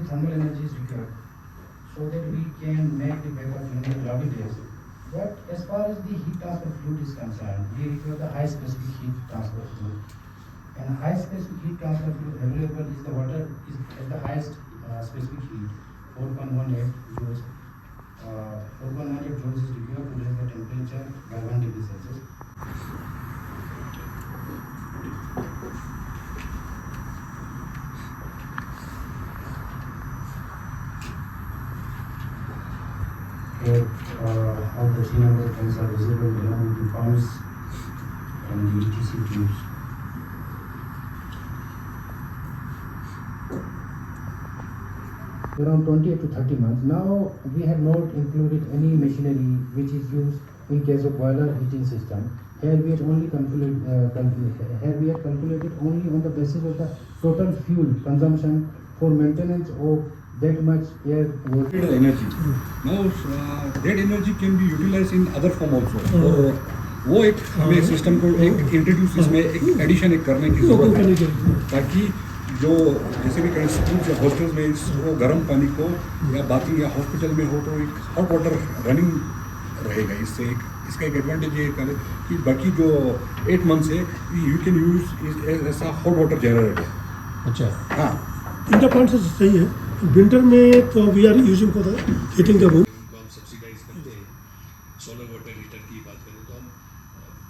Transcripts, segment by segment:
thermal energy is required so that we can make the vapor in the cloudy days. But as far as the heat transfer fluid is concerned, we require the high specific heat transfer fluid. And high specific heat transfer fluid available is the water is at the highest specific heat, 4.18 joules. 4.18 joules is required to raise the temperature by 1 degree Celsius. Here, all the 3 number tanks are visible along with the pumps and the ETC tubes. Around 28 to 30 months. Now we have not included any machinery which is used in case of boiler heating system. Here we have only calculated only on the basis of the total fuel consumption for maintenance of that much air energy. Now that energy can be utilized in other form also. और वो एक हमें system को एक introduce इसमें एक addition एक करने की जरूरत है ताकि जो जैसे भी कहीं स्कूल या हॉस्टल्स में वो गर्म पानी को या बाथरूम या हॉस्पिटल में हो तो एक हॉट वाटर रनिंग रहेगा। इससे एक इसका एक एडवांटेज ये करे कि बाकी जो 8 मंथ्स है यू कैन यूज ऐसा हॉट वाटर जनरेटर। अच्छा हाँ, इनका पॉइंट सही है। विंटर में तो we are using for the heating का रूम को हम सब्सिडाइज करते हैं। सोलर वाटर हीटर की बात करें तो हम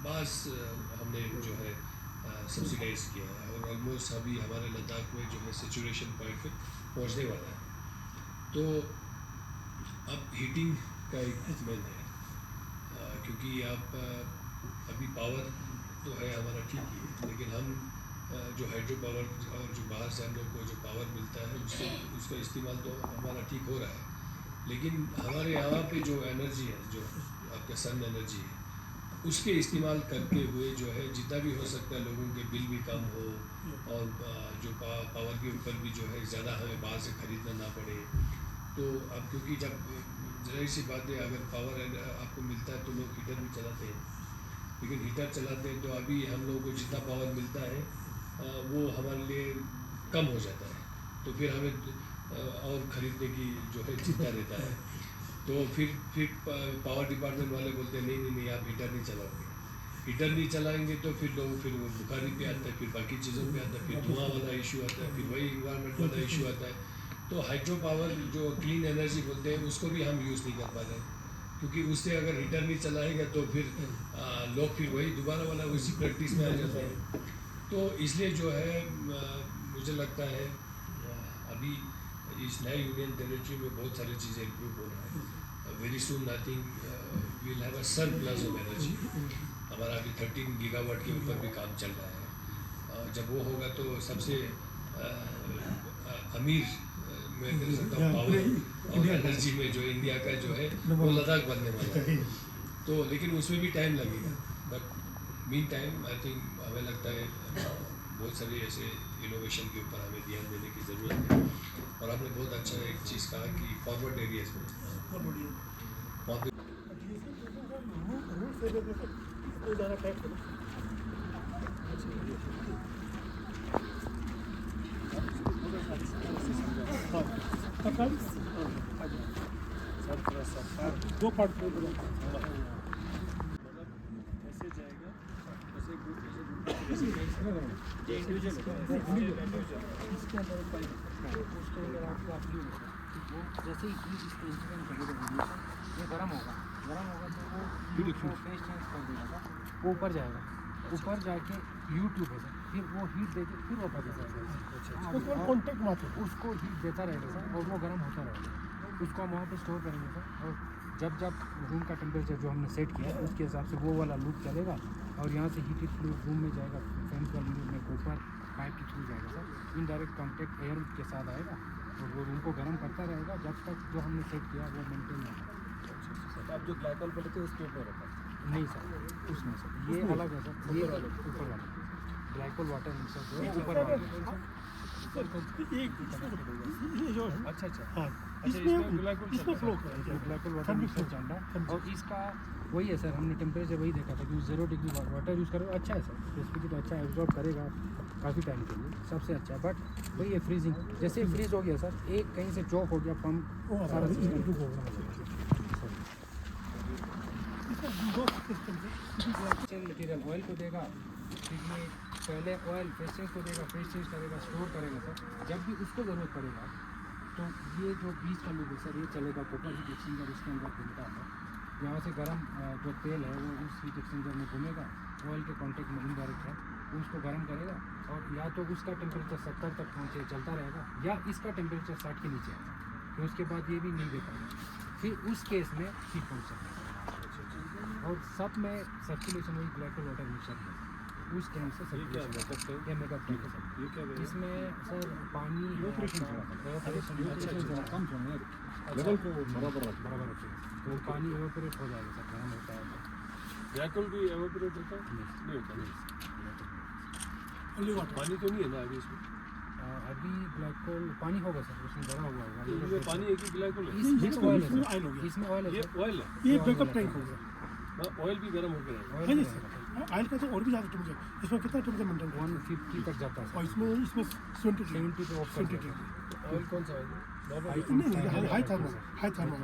बस हमने जो है सब्सिडाइज किया है और ऑलमोस्ट अभी हमारे लद्दाख में जो है सिचुएशन पॉइंट पे पहुंचने वाला है। तो अब हीटिंग का एक मेन है क्योंकि आप अभी पावर तो है हमारा ठीक ही है, लेकिन हम जो हाइड्रो पावर और जो बाहर से हम लोग को जो पावर मिलता है उसका इस्तेमाल तो हमारा ठीक हो रहा है, लेकिन हमारे यहाँ पे जो एनर्जी है जो आपका सन एनर्जी है उसके इस्तेमाल करते हुए जो है जितना भी हो सकता है लोगों के बिल भी कम हो और जो पावर के ऊपर भी जो है ज़्यादा हमें बाहर से खरीदना ना पड़े। तो अब क्योंकि जब ज़ाहिर सी बात है अगर पावर आपको मिलता है तो लोग हीटर भी चलाते हैं, लेकिन हीटर चलाते हैं तो अभी हम लोगों को जितना पावर मिलता है वो हमारे लिए कम हो जाता है, तो फिर हमें और ख़रीदने की जो है चिंता रहता है। तो फिर पावर डिपार्टमेंट वाले बोलते हैं नहीं आप हीटर नहीं चलाओगे। हीटर नहीं चलाएंगे तो फिर लोग फिर वो बुखारी पे आता है, फिर बाकी चीज़ों पे आता है, फिर धुआं वाला इशू आता है, फिर वही इन्वायरमेंट वाला इशू आता है। तो हाइड्रो पावर जो क्लीन एनर्जी बोलते हैं उसको भी हम यूज़ नहीं कर पा रहे क्योंकि उससे अगर हीटर नहीं चलाएगा तो फिर लोग फिर वही दोबारा वाला उसी प्रैक्टिस में आ जाते हैं। तो इसलिए जो है मुझे लगता है अभी इस नए यूनियन टेरिटरी में बहुत सारी चीज़ें इम्प्रूव हो रहा है। Very soon I think will have a surplus of energy. हमारा अभी 13 गीगावाट के ऊपर भी काम चल रहा है। जब वो होगा तो सबसे अमीर मैं कह सकता हूँ पावर और एनर्जी में जो इंडिया का जो है वो लद्दाख बनने वाला है। तो लेकिन उसमें भी टाइम लगेगा, but mean time I think हमें लगता है बहुत सारे ऐसे इनोवेशन के ऊपर हमें ध्यान देने की ज़रूरत है। और आपने बहुत अच्छा एक चीज़ कहा कि फॉरवर्ड एरियाज में दो पार्ट जैसे ही हीट इसको इंसिडेंट करेगा ये गर्म होगा तो वो फेस चेंज कर देगा, वो ऊपर जाएगा, ऊपर जाके यूट्यूब है सर, फिर वो हीट देके फिर ऊपर जाएगा, कॉन्टेक्ट मात्र उसको हीट देता रहेगा सर और वो गर्म होता रहेगा। उसको हम वहाँ पे स्टोर करेंगे सर, और जब रूम का टेम्परेचर जो हमने सेट किया उसके हिसाब से वो वाला लूप चलेगा और यहाँ से हीटेड फ्लूइड रूम में जाएगा, फैन का लूप में ऊपर पाइप के थ्रू जाएगा सर, इनडायरेक्ट कॉन्टेक्ट एयर के साथ आएगा और वो रूम को गर्म करता रहेगा जब तक जो हमने सेट किया वो मेंटेन रहेगा। आप जो ग्लाइकॉल बोले थे उसके ऊपर होता है? नहीं सर उसमें सर ये अलग है सर, ये ऊपर वाला ग्लाइकोल वाटर मिक्सर जो है ऊपर वाला एक ये जो है अच्छा अच्छा हाँ अच्छा, इसमें इसमें ग्लाइकोल इसमें फ्लो करेगा glycol water Thermic mixer flow। चल रहा है Thermic और इसका वही है सर, हमने टेम्परेचर वही देखा था कि 0 डिग्री वाटर यूज़ करो, अच्छा है सर, रेसिपी तो अच्छा है, एब्जॉर्ब करेगा काफ़ी टाइम के लिए, सबसे अच्छा है। बट वही है फ्रीजिंग, जैसे फ्रीज हो गया सर, एक कहीं से चौक हो गया पंप वो सारा अभी सिस्टम रुको मटेरियल ऑयल को देगा, फिर ये पहले ऑयल फेस चेंज को देगा, फेस चेंज करेगा, स्टोर करेगा सर, जब भी उसको ज़रूरत पड़ेगा तो ये जो बीच का लूप है सर, ये चलेगा कॉपर हीट एक्सचेंजर इसके अंदर घूमता है, यहाँ से गर्म जो तेल है वो उस हीट एक्सचेंजर में घूमेगा, ऑयल के कांटेक्ट में इनडायरेक्ट है, वो उसको गर्म करेगा और या तो उसका टेम्परेचर 70 तक पहुँचे चलता रहेगा या इसका टेम्परेचर 60 के नीचे आएगा, फिर उसके बाद ये भी नहीं दे पाएगा, फिर उस केस में हीट पहुँच सकता है। और सब में सर्कुलेशन वही ग्लाइकोल वाटर मिक्सर है, उस टाइम से सर्कुलेशन ये मेगा टैंक है सर, ये क्या है? इसमें सर पानी कम थोड़ा यार, लेवल को बराबर रखो। बराबर रखेगा, तो पानी एवापोरेट हो जाएगा सर, गर्म होता है तो। ग्लाइकोल भी एवापोरेट होता है? नहीं होता नहीं। ओनली वाटर पानी तो नहीं है ना अभी इसमें? अभी ग्लाइकोल पानी होगा सर, उसमें भरा हुआ होगा, इसमें पानी है कि ग्लाइकोल है? इसमें ऑयल है इसमें सर, ऑयल हो गया इसमें ऑयल है ये सर, ऑयल है? ये बैकअप टैंक हो गया हाँ, ऑयल भी गर्म होकर रहेगा। ऑयल है है नहीं सर ऑयल का तो और भी ज़्यादा टेम्परेचर इसमें कितना टेम्परेचर मेंटेन करना 150 तक जाता है और सर, इसमें इसमें 70 70 पे ऑफ कर देता है। ऑयल कौन सा है? नॉर्मल? नहीं हाई थर्मल हाई थर्मल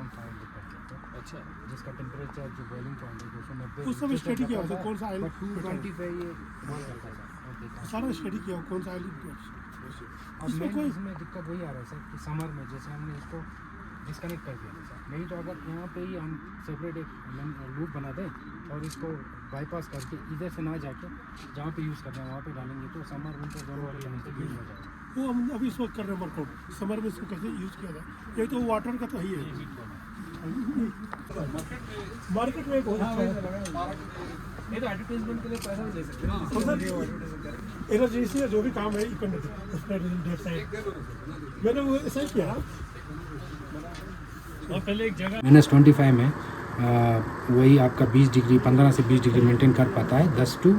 अच्छा, जिसका टेम्परेचर जो बॉइलिंग पॉइंट है 290 उस समय स्टडी किया होता है कौन सा ऑयल 220 पे ये बॉयल करता है सर, और देखा। सारा स्टडी किया कौन सा ऑयल अब इसमें मेन कोई इसमें दिक्कत वही आ रहा है सर कि समर में जैसे हमने इसको डिस्कनेक्ट कर दिया था सर, नहीं तो अगर यहाँ पे ही हम सेपरेट एक लूप बना दें और इसको बाईपास करके इधर से ना जाके जहाँ पे यूज़ करना है वहाँ पे डालेंगे तो समर विंटर दोनों वाले यूज़ हो जाएगा। वो हम अभी इस वक्त कर रहे हैं वर्कआउट समर में इसको कैसे यूज़ किया जाए ये तो वाटर का तो ही है मार्केट में बहुत अच्छा है ये तो एडवर्टाइजमेंट के लिए पैसा भी ले सकते हैं। एनर्जी से जो भी काम है मैंने वो ऐसा ही किया और पहले एक जगह -25 में वही आपका 20 डिग्री 15 से 20 डिग्री मेंटेन कर पाता है 10 से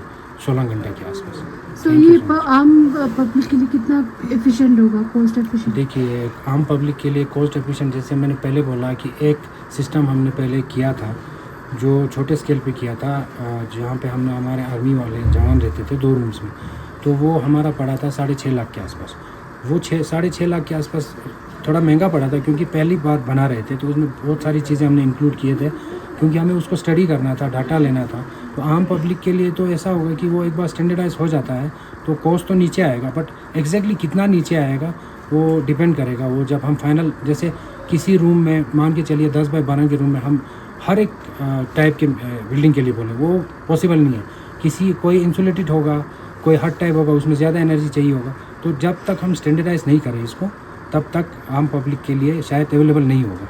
16 घंटे के आसपास। तो ये आम पब्लिक के लिए कितना एफिशिएंट होगा, कॉस्ट एफिशिएंट? देखिए आम पब्लिक के लिए कॉस्ट एफिशिएंट, जैसे मैंने पहले बोला कि एक सिस्टम हमने पहले किया था जो छोटे स्केल पे किया था, जहाँ पे हमने हमारे आर्मी वाले जवान रहते थे 2 रूम्स में, तो वो हमारा पड़ा था 6.5 लाख के आसपास। वो 6.5 लाख के आसपास थोड़ा महंगा पड़ा था क्योंकि पहली बार बना रहे थे, तो उसमें बहुत सारी चीज़ें हमने इंक्लूड किए थे क्योंकि हमें उसको स्टडी करना था, डाटा लेना था। तो आम पब्लिक के लिए तो ऐसा होगा कि वो एक बार स्टैंडर्डाइज हो जाता है तो कॉस्ट तो नीचे आएगा, बट एग्जैक्टली कितना नीचे आएगा वो डिपेंड करेगा। वो जब हम फाइनल जैसे किसी रूम में मान के चलिए 10 बाय 12 के रूम में हम हर एक टाइप के बिल्डिंग के लिए बोलें, वो पॉसिबल नहीं है। कोई इंसुलेटेड होगा, कोई हट टाइप होगा, उसमें ज़्यादा एनर्जी चाहिए होगा। तो जब तक हम स्टैंडर्डाइज नहीं करें इसको तब तक आम पब्लिक के लिए शायद अवेलेबल नहीं होगा।